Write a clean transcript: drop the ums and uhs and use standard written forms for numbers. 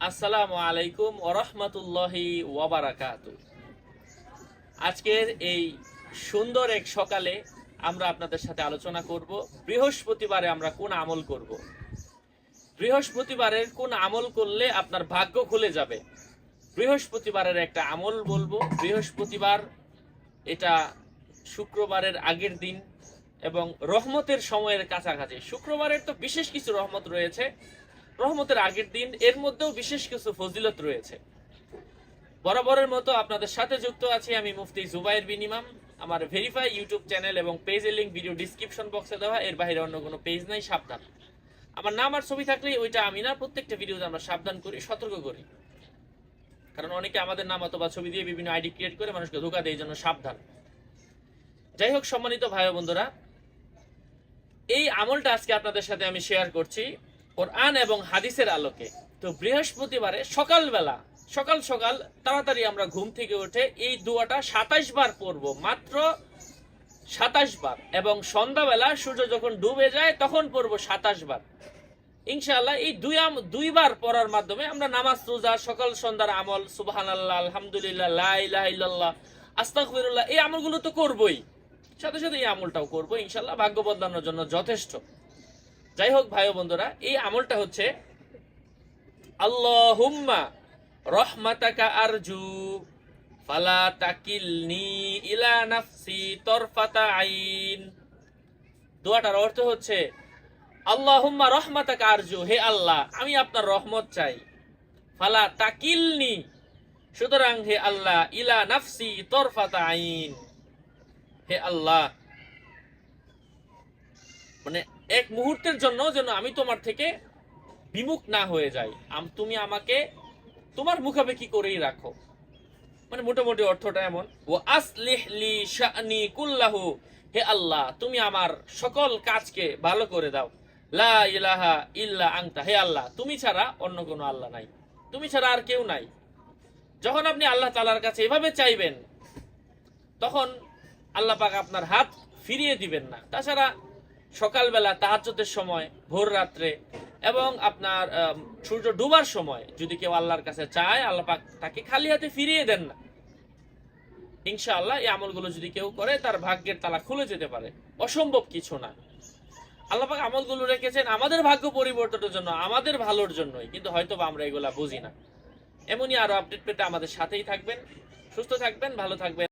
আসসালামু আলাইকুম ওয়া রাহমাতুল্লাহি ওয়া বারাকাতুহু। আজকের এই সুন্দর এক সকালে আমরা আপনাদের সাথে আলোচনা করব বৃহস্পতিবারে আমরা কোন আমল করব। বৃহস্পতিবারের কোন আমল করলে আপনার ভাগ্য খুলে যাবে। বৃহস্পতিবারের একটা আমল বলবো। বৃহস্পতিবার এটা শুক্রবারের আগের দিন এবং রহমতের সময়ের কাছাকাছি। শুক্রবারের তো বিশেষ কিছু রহমত রয়েছে, রহমতের আগের দিন এর মধ্যেও বিশেষ কিছু ফজিলত রয়েছে। বরাবরের মতো আপনাদের সাথে যুক্ত আছি আমি মুফতি জুবাইর বিন ইমাম। আমার ভেরিফাই ইউটিউব চ্যানেল এবং পেজের লিংক ভিডিও ডিসক্রিপশন বক্সে দেওয়া, এর বাইরে অন্য কোনো পেজ নাই, সাবধান। আমার নাম আর ছবি থাকলে ওইটা আমি না, প্রত্যেকটা ভিডিওতে আমরা সাবধান করি, সতর্ক করি, কারণ অনেকে আমাদের নাম অথবা ছবি দিয়ে বিভিন্ন আইডি ক্রিয়েট করে মানুষকে ধোঁকা দেয়, এই জন্য সাবধান। যাই হোক, সম্মানিত ভাই বন্ধুরা, এই আমলটা আজকে আপনাদের সাথে আমি শেয়ার করছি কোরআন এবং হাদিসের আলোকে। তো বৃহস্পতিবারে সকালবেলা সকাল সকাল তাড়াতাড়ি আমরা ঘুম থেকে উঠে এই দোয়াটা 27 বার পড়বো, মাত্র 27 বার, এবং সন্ধ্যাবেলা সূর্য যখন ডুবে যায় তখন পড়বো 27 বার। ইনশাআল্লাহ এই দুইবার পড়ার মাধ্যমে আমরা নামাজ, রোজা, সকাল সন্ধ্যার আমল, সুবহানাল্লাহ, আলহামদুলিল্লাহ, লা ইলাহা ইল্লাল্লাহ, আস্তাগফিরুল্লাহ, এই আমলগুলো তো করবই, সাথে সাথে এই আমলটাও করবো। ইনশাআল্লাহ ভাগ্য বদলানোর জন্য যথেষ্ট। যাই হোক ভাই বন্ধুরা, এই আমলটা হচ্ছে আল্লাহুম্মা রহমাতাকা আরজু ফালা তাকিলনি ইলা নাফসি তরফাতা আইন। দোয়াটার অর্থ হচ্ছে আল্লাহুম্মা রহমাতাকা আরজু, হে আল্লাহ আমি আপনার রহমত চাই, ফালা তাকিলনি, সুতরাং হে আল্লাহ, ইলা নাফসি তরফাতা আইন, হে আল্লাহ মানে এক মুহূর্তের জন্য যেন আমি তোমার থেকে বিমুখ না হয়ে যাই, তুমি আমাকে তোমার মুখাপেক্ষি করেই রাখো। মানে মোটামুটি অর্থটা এমন, ও আসলিহ লি শাআনি কুল্লাহু, হে আল্লাহ তুমি আমার সকল কাজকে ভালো করে দাও, লা ইলাহা ইল্লা আনতা, হে আল্লাহ তুমি ছাড়া অন্য কোনো আল্লাহ নাই, তুমি ছাড়া আর কেউ নাই। যখন আপনি আল্লাহ তাআলার কাছে এভাবে চাইবেন, তখন আল্লাহ পাক আপনার হাত ফিরিয়ে দিবেন না। তাছাড়া সকালবেলা তাহাজ্জুদের সময়, ভোর রাত্রে, এবং আপনার সূর্য ডুবার সময় যদি কেউ আল্লাহর কাছে চায়, আল্লাহ পাক তাকে খালি হাতে ফিরিয়ে দেন না। ইনশাআল্লাহ এই আমলগুলো যদি কেউ করে, তার ভাগ্যের তালা খুলে যেতে পারে, অসম্ভব কিছু না। আল্লাহ পাক আমলগুলো রেখেছেন আমাদের ভাগ্য পরিবর্তনের জন্য, আমাদের ভালোর জন্যই, কিন্তু হয়তো আমরা এগুলা বুঝি না। এমনই আরো আপডেট পেতে আমাদের সাথেই থাকবেন। সুস্থ থাকবেন, ভালো থাকবেন।